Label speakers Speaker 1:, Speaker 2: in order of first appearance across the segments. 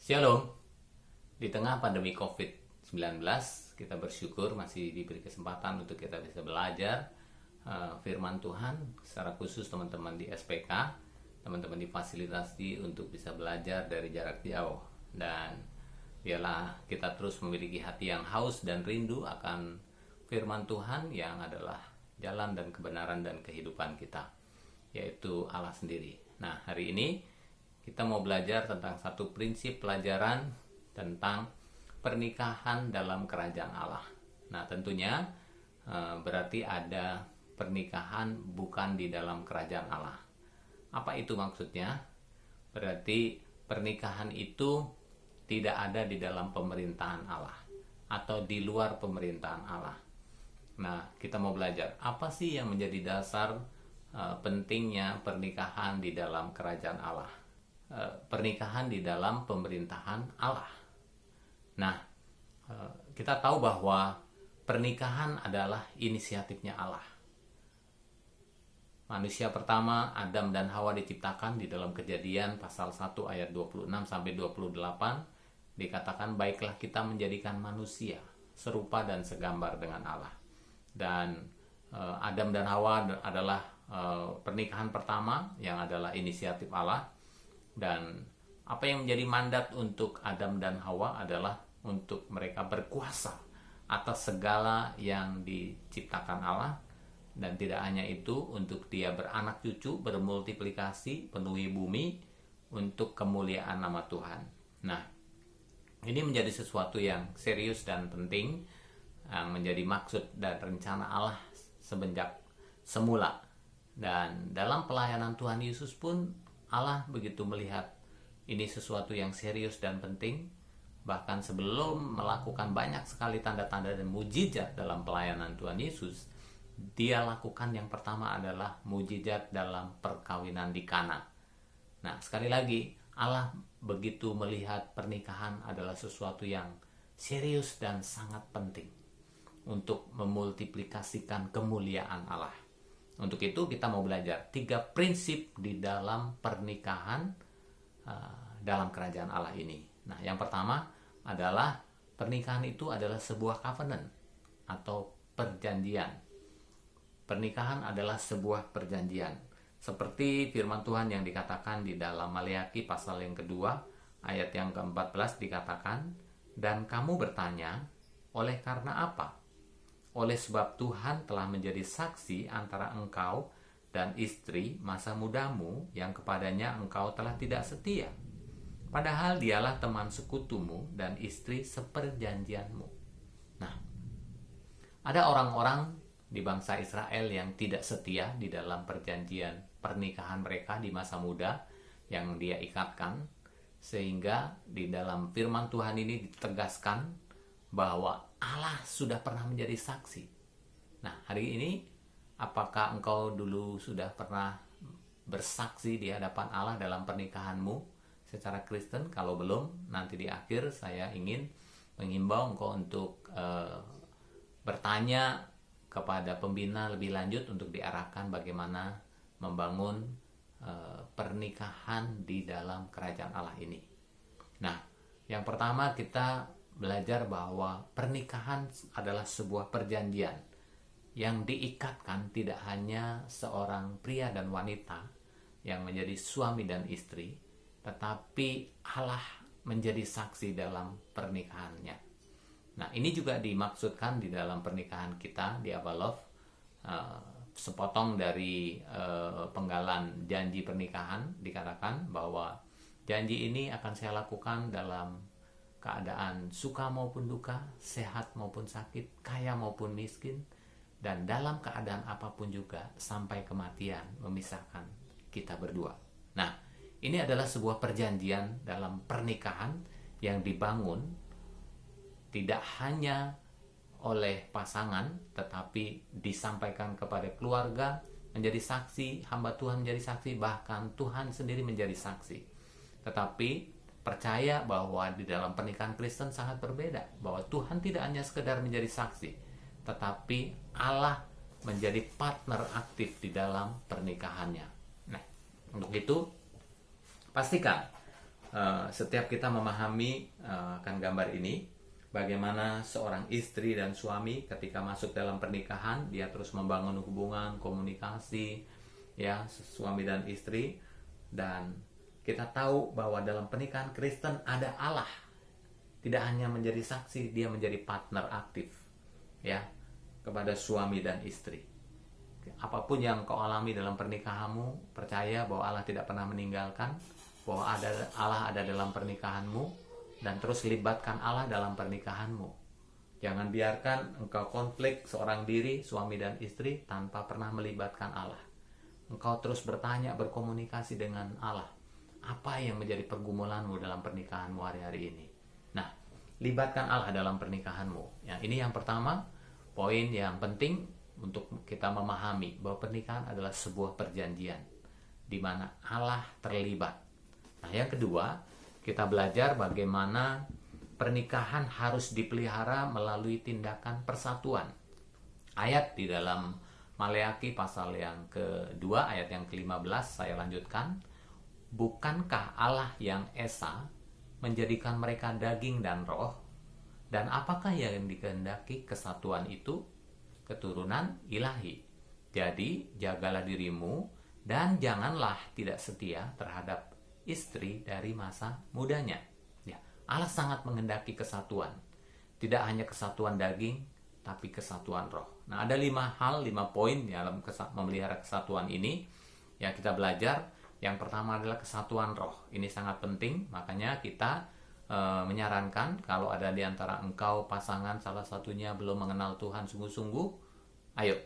Speaker 1: Shalom. Di tengah pandemi COVID-19, kita bersyukur masih diberi kesempatan untuk kita bisa belajar firman Tuhan, secara khusus teman-teman di SPK, teman-teman di fasilitasi untuk bisa belajar dari jarak jauh. Dan biarlah kita terus memiliki hati yang haus dan rindu akan firman Tuhan yang adalah jalan dan kebenaran dan kehidupan kita, yaitu Allah sendiri. Nah, hari ini kita mau belajar tentang satu prinsip pelajaran tentang pernikahan dalam kerajaan Allah. Nah, tentunya berarti ada pernikahan bukan di dalam kerajaan Allah. Apa itu maksudnya? Berarti pernikahan itu tidak ada di dalam pemerintahan Allah atau di luar pemerintahan Allah. Nah, kita mau belajar apa sih yang menjadi dasar pentingnya pernikahan di dalam kerajaan Allah. Pernikahan di dalam pemerintahan Allah. Nah, kita tahu bahwa pernikahan adalah inisiatifnya Allah. Manusia pertama, Adam dan Hawa, diciptakan di dalam Kejadian pasal 1 ayat 26 sampai 28, dikatakan baiklah kita menjadikan manusia serupa dan segambar dengan Allah. Dan Adam dan Hawa adalah pernikahan pertama yang adalah inisiatif Allah. Dan apa yang menjadi mandat untuk Adam dan Hawa adalah untuk mereka berkuasa atas segala yang diciptakan Allah. Dan tidak hanya itu, untuk dia beranak cucu, bermultiplikasi, penuhi bumi untuk kemuliaan nama Tuhan. Nah, ini menjadi sesuatu yang serius dan penting, yang menjadi maksud dan rencana Allah semenjak semula. Dan dalam pelayanan Tuhan Yesus pun Allah begitu melihat ini sesuatu yang serius dan penting. Bahkan sebelum melakukan banyak sekali tanda-tanda dan mujizat dalam pelayanan Tuhan Yesus, dia lakukan yang pertama adalah mujizat dalam perkawinan di Kana. Nah, sekali lagi, Allah begitu melihat pernikahan adalah sesuatu yang serius dan sangat penting untuk memultiplikasikan kemuliaan Allah. Untuk itu kita mau belajar 3 prinsip di dalam pernikahan dalam kerajaan Allah ini. Nah, yang pertama adalah pernikahan itu adalah sebuah covenant atau perjanjian. Pernikahan adalah sebuah perjanjian. Seperti firman Tuhan yang dikatakan di dalam Maleakhi pasal yang kedua ayat yang ke-14, dikatakan, dan kamu bertanya, oleh karena apa? Oleh sebab Tuhan telah menjadi saksi antara engkau dan istri masa mudamu yang kepadanya engkau telah tidak setia. Padahal dialah teman sekutumu dan istri seperjanjianmu. Nah, ada orang-orang di bangsa Israel yang tidak setia di dalam perjanjian pernikahan mereka di masa muda yang dia ikatkan. Sehingga di dalam firman Tuhan ini ditegaskan bahwa Allah sudah pernah menjadi saksi. Nah, hari ini apakah engkau dulu sudah pernah bersaksi di hadapan Allah dalam pernikahanmu secara Kristen? Kalau belum, nanti di akhir saya ingin menghimbau engkau untuk bertanya kepada pembina lebih lanjut untuk diarahkan bagaimana membangun pernikahan di dalam kerajaan Allah ini. Nah, yang pertama kita belajar bahwa pernikahan adalah sebuah perjanjian yang diikatkan tidak hanya seorang pria dan wanita yang menjadi suami dan istri, tetapi Allah menjadi saksi dalam pernikahannya. Nah, ini juga dimaksudkan di dalam pernikahan kita di Avalov, sepotong dari penggalan janji pernikahan dikatakan bahwa janji ini akan saya lakukan dalam keadaan suka maupun duka, sehat maupun sakit, kaya maupun miskin, dan dalam keadaan apapun juga sampai kematian memisahkan kita berdua. Nah, ini adalah sebuah perjanjian dalam pernikahan yang dibangun tidak hanya oleh pasangan, tetapi disampaikan kepada keluarga, menjadi saksi, hamba Tuhan menjadi saksi, bahkan Tuhan sendiri menjadi saksi. Tetapi percaya bahwa di dalam pernikahan Kristen sangat berbeda, bahwa Tuhan tidak hanya sekedar menjadi saksi, tetapi Allah menjadi partner aktif di dalam pernikahannya. Nah, untuk itu pastikan setiap kita memahami akan gambar ini, bagaimana seorang istri dan suami ketika masuk dalam pernikahan, dia terus membangun hubungan, komunikasi, ya, suami dan istri. Dan kita tahu bahwa dalam pernikahan Kristen ada Allah. Tidak hanya menjadi saksi, dia menjadi partner aktif, ya, kepada suami dan istri. Apapun yang kau alami dalam pernikahanmu, percaya bahwa Allah tidak pernah meninggalkan, bahwa Allah ada dalam pernikahanmu, dan terus libatkan Allah dalam pernikahanmu. Jangan biarkan engkau konflik seorang diri, suami dan istri, tanpa pernah melibatkan Allah. Engkau terus bertanya, berkomunikasi dengan Allah. Apa yang menjadi pergumulanmu dalam pernikahanmu hari-hari ini? Nah, libatkan Allah dalam pernikahanmu. Ya, ini yang pertama, poin yang penting untuk kita memahami bahwa pernikahan adalah sebuah perjanjian di mana Allah terlibat. Nah, yang kedua, kita belajar bagaimana pernikahan harus dipelihara melalui tindakan persatuan. Ayat di dalam Maleakhi pasal yang kedua, ayat yang ke-15, saya lanjutkan. Bukankah Allah yang esa menjadikan mereka daging dan roh? Dan apakah yang dikehendaki kesatuan itu? Keturunan ilahi. Jadi, jagalah dirimu dan janganlah tidak setia terhadap istri dari masa mudanya. Ya, Allah sangat menghendaki kesatuan. Tidak hanya kesatuan daging, tapi kesatuan roh. Nah, ada 5 poin dalam memelihara kesatuan ini. Ya, kita belajar. Yang pertama adalah kesatuan roh. Ini sangat penting, makanya kita menyarankan kalau ada di antara engkau pasangan salah satunya belum mengenal Tuhan sungguh-sungguh, ayo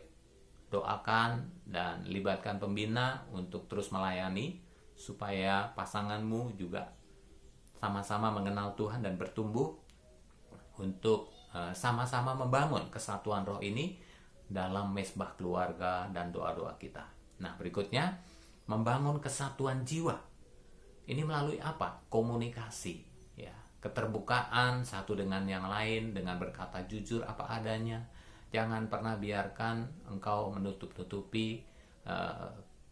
Speaker 1: doakan dan libatkan pembina untuk terus melayani, supaya pasanganmu juga sama-sama mengenal Tuhan dan bertumbuh untuk sama-sama membangun kesatuan roh ini dalam mesbah keluarga dan doa-doa kita. Nah, berikutnya, membangun kesatuan jiwa. Ini melalui apa? Komunikasi, ya, keterbukaan satu dengan yang lain, dengan berkata jujur apa adanya. Jangan pernah biarkan engkau menutup-tutupi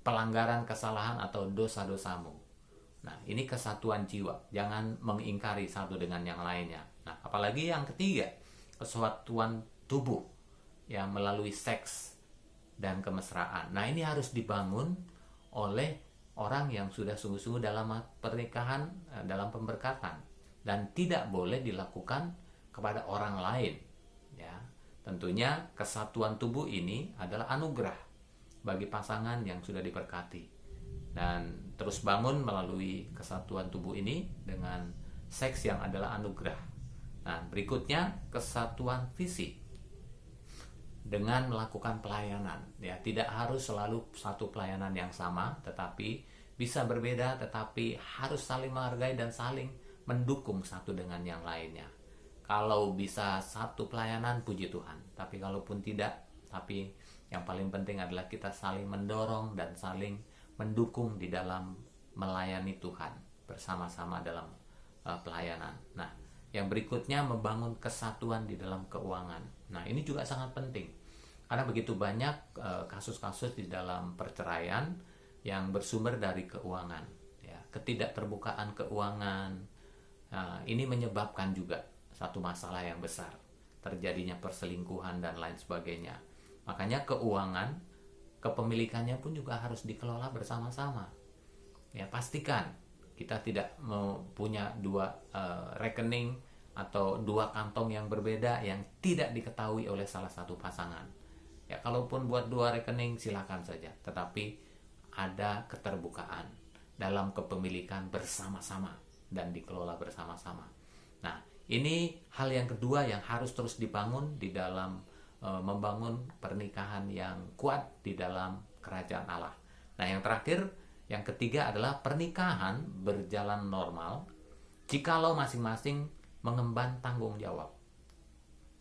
Speaker 1: pelanggaran, kesalahan atau dosa-dosamu. Nah, ini kesatuan jiwa. Jangan mengingkari satu dengan yang lainnya. Nah, apalagi yang ketiga, kesatuan tubuh yang melalui seks dan kemesraan. Nah, ini harus dibangun oleh orang yang sudah sungguh-sungguh dalam pernikahan, dalam pemberkatan, dan tidak boleh dilakukan kepada orang lain. Ya, tentunya kesatuan tubuh ini adalah anugerah bagi pasangan yang sudah diberkati, dan terus bangun melalui kesatuan tubuh ini dengan seks yang adalah anugerah. Nah, berikutnya kesatuan fisik dengan melakukan pelayanan. Ya, tidak harus selalu satu pelayanan yang sama, tetapi bisa berbeda, tetapi harus saling menghargai dan saling mendukung satu dengan yang lainnya. Kalau bisa satu pelayanan, puji Tuhan. Tapi kalaupun tidak, tapi yang paling penting adalah kita saling mendorong dan saling mendukung di dalam melayani Tuhan bersama-sama dalam pelayanan. Nah, yang berikutnya membangun kesatuan di dalam keuangan. Nah, ini juga sangat penting karena begitu banyak kasus-kasus di dalam perceraian yang bersumber dari keuangan. Ya, ketidakterbukaan keuangan ini menyebabkan juga satu masalah yang besar, terjadinya perselingkuhan dan lain sebagainya. Makanya keuangan, kepemilikannya pun juga harus dikelola bersama-sama. Ya, pastikan kita tidak punya dua rekening atau dua kantong yang berbeda yang tidak diketahui oleh salah satu pasangan. Ya, kalaupun buat dua rekening silakan saja, tetapi ada keterbukaan dalam kepemilikan bersama-sama dan dikelola bersama-sama. Nah, ini hal yang kedua yang harus terus dibangun di dalam membangun pernikahan yang kuat di dalam kerajaan Allah. Nah, yang terakhir, yang ketiga adalah pernikahan berjalan normal jikalau masing-masing mengemban tanggung jawab.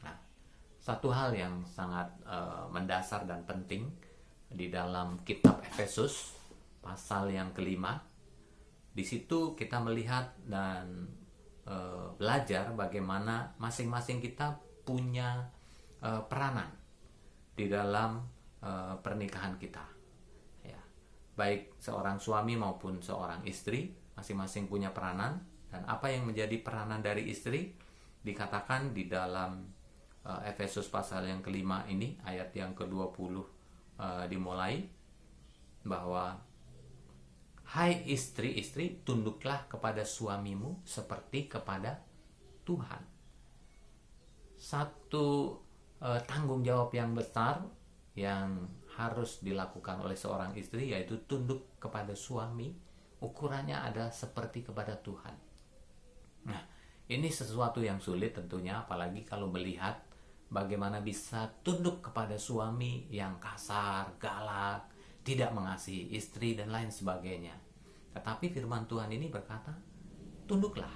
Speaker 1: Nah, satu hal yang sangat mendasar dan penting di dalam kitab Efesus pasal yang ke-5, di situ kita melihat dan belajar bagaimana masing-masing kita punya peranan di dalam pernikahan kita, ya, baik seorang suami maupun seorang istri masing-masing punya peranan. Dan apa yang menjadi peranan dari istri dikatakan di dalam Efesus pasal yang kelima ini, ayat yang ke-20 dimulai, bahwa hai istri-istri, tunduklah kepada suamimu seperti kepada Tuhan. Satu tanggung jawab yang besar yang harus dilakukan oleh seorang istri, yaitu tunduk kepada suami. Ukurannya adalah seperti kepada Tuhan. Nah, ini sesuatu yang sulit tentunya, apalagi kalau melihat bagaimana bisa tunduk kepada suami yang kasar, galak, tidak mengasihi istri, dan lain sebagainya. Tetapi firman Tuhan ini berkata, tunduklah.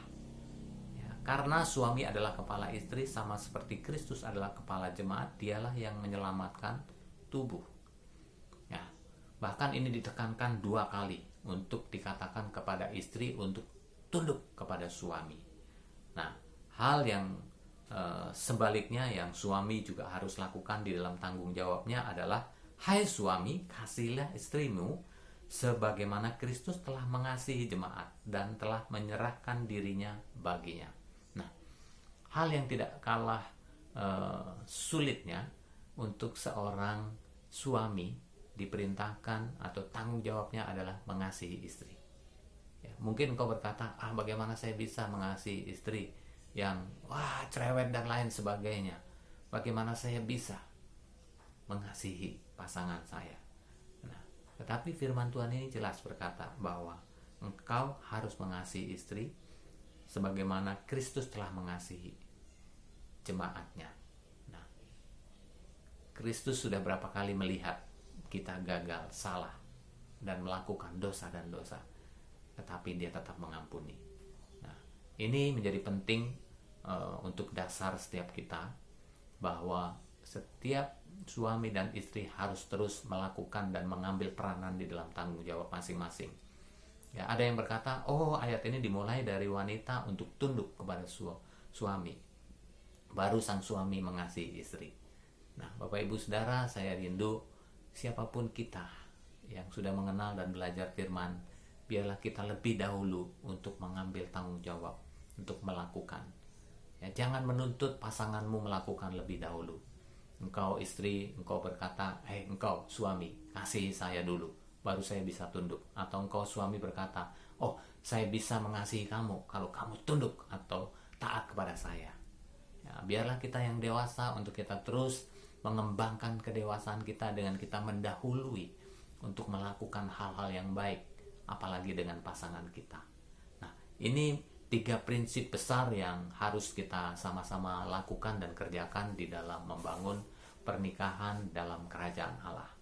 Speaker 1: Ya, karena suami adalah kepala istri, sama seperti Kristus adalah kepala jemaat, dialah yang menyelamatkan tubuh. Ya, bahkan ini ditekankan 2 kali untuk dikatakan kepada istri untuk tunduk kepada suami. Nah, hal yang sebaliknya yang suami juga harus lakukan di dalam tanggung jawabnya adalah, hai suami, kasihilah istrimu sebagaimana Kristus telah mengasihi jemaat dan telah menyerahkan dirinya baginya. Nah, hal yang tidak kalah sulitnya untuk seorang suami diperintahkan atau tanggung jawabnya adalah mengasihi istri. Ya, mungkin engkau berkata, bagaimana saya bisa mengasihi istri yang cerewet dan lain sebagainya? Bagaimana saya bisa mengasihi pasangan saya? Nah, tetapi firman Tuhan ini jelas berkata bahwa engkau harus mengasihi istri sebagaimana Kristus telah mengasihi jemaatnya. Nah, Kristus sudah berapa kali melihat kita gagal, salah, dan melakukan dosa dan dosa, tetapi dia tetap mengampuni. Nah, ini menjadi penting untuk dasar setiap kita, bahwa setiap suami dan istri harus terus melakukan dan mengambil peranan di dalam tanggung jawab masing-masing. Ya, ada yang berkata, ayat ini dimulai dari wanita untuk tunduk kepada suami, baru sang suami mengasihi istri. Nah, Bapak Ibu Saudara, saya rindu siapapun kita yang sudah mengenal dan belajar firman, biarlah kita lebih dahulu untuk mengambil tanggung jawab, untuk melakukan. Ya, jangan menuntut pasanganmu melakukan lebih dahulu. Engkau istri, engkau berkata, engkau suami, kasihi saya dulu, baru saya bisa tunduk. Atau engkau suami berkata, saya bisa mengasihi kamu kalau kamu tunduk atau taat kepada saya. Ya, biarlah kita yang dewasa untuk kita terus mengembangkan kedewasaan kita dengan kita mendahului untuk melakukan hal-hal yang baik, apalagi dengan pasangan kita. Nah, ini 3 prinsip besar yang harus kita sama-sama lakukan dan kerjakan di dalam membangun pernikahan dalam kerajaan Allah.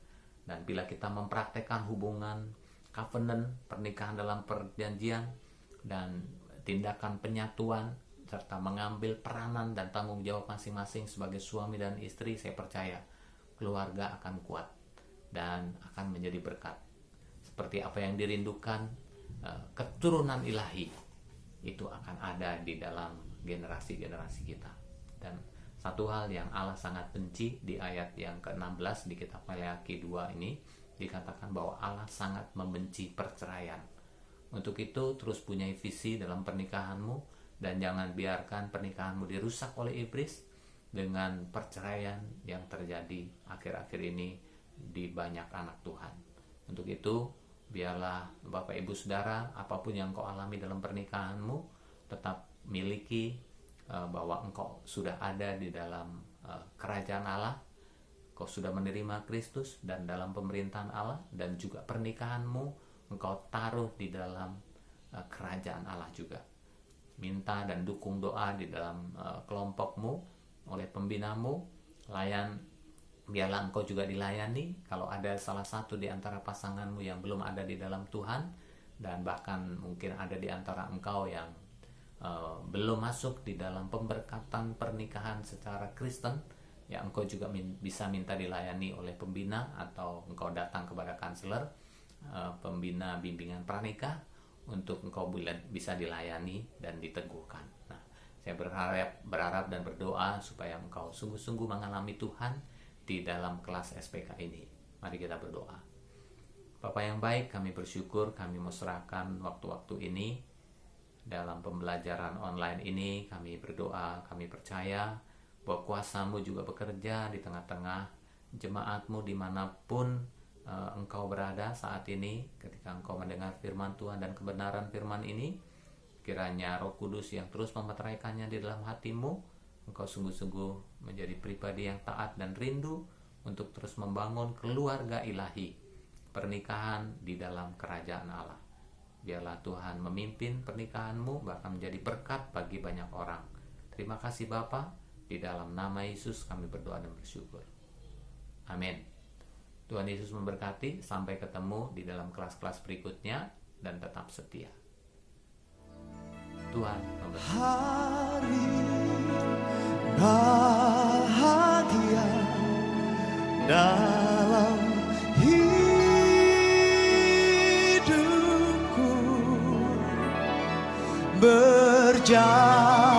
Speaker 1: Dan bila kita mempraktekkan hubungan covenant, pernikahan dalam perjanjian, dan tindakan penyatuan, serta mengambil peranan dan tanggung jawab masing-masing sebagai suami dan istri, saya percaya keluarga akan kuat dan akan menjadi berkat. Seperti apa yang dirindukan, keturunan ilahi itu akan ada di dalam generasi-generasi kita. Dan satu hal yang Allah sangat benci di ayat yang ke-16 di kitab Maleakhi 2 ini, dikatakan bahwa Allah sangat membenci perceraian. Untuk itu terus punya visi dalam pernikahanmu, dan jangan biarkan pernikahanmu dirusak oleh iblis dengan perceraian yang terjadi akhir-akhir ini di banyak anak Tuhan. Untuk itu, biarlah Bapak Ibu Saudara, apapun yang kau alami dalam pernikahanmu, tetap miliki bahwa engkau sudah ada di dalam kerajaan Allah, kau sudah menerima Kristus dan dalam pemerintahan Allah, dan juga pernikahanmu engkau taruh di dalam kerajaan Allah juga. Minta dan dukung doa di dalam kelompokmu oleh pembinamu, biarlah engkau juga dilayani. Kalau ada salah satu di antara pasanganmu yang belum ada di dalam Tuhan, dan bahkan mungkin ada di antara engkau yang belum masuk di dalam pemberkatan pernikahan secara Kristen, ya engkau juga bisa minta dilayani oleh pembina, atau engkau datang kepada kanseler, pembina bimbingan pranikah, untuk engkau bisa dilayani dan diteguhkan. Nah, saya berharap dan berdoa supaya engkau sungguh-sungguh mengalami Tuhan di dalam kelas SPK ini. Mari kita berdoa. Bapa yang baik, kami bersyukur kami mau serahkan waktu-waktu ini dalam pembelajaran online ini. Kami berdoa, kami percaya bahwa kuasa-Mu juga bekerja di tengah-tengah jemaat-Mu dimanapun Engkau berada saat ini. Ketika Engkau mendengar firman Tuhan dan kebenaran firman ini, kiranya Roh Kudus yang terus memeteraikannya di dalam hatimu, Engkau sungguh-sungguh menjadi pribadi yang taat dan rindu untuk terus membangun keluarga ilahi, pernikahan di dalam kerajaan Allah. Biarlah Tuhan memimpin pernikahanmu, bahkan menjadi berkat bagi banyak orang. Terima kasih Bapa, di dalam nama Yesus kami berdoa dan bersyukur. Amin. Tuhan Yesus memberkati. Sampai ketemu di dalam kelas-kelas berikutnya, dan tetap setia. Tuhan memberkati.
Speaker 2: Hari bahagia dalam hidupku, berjalan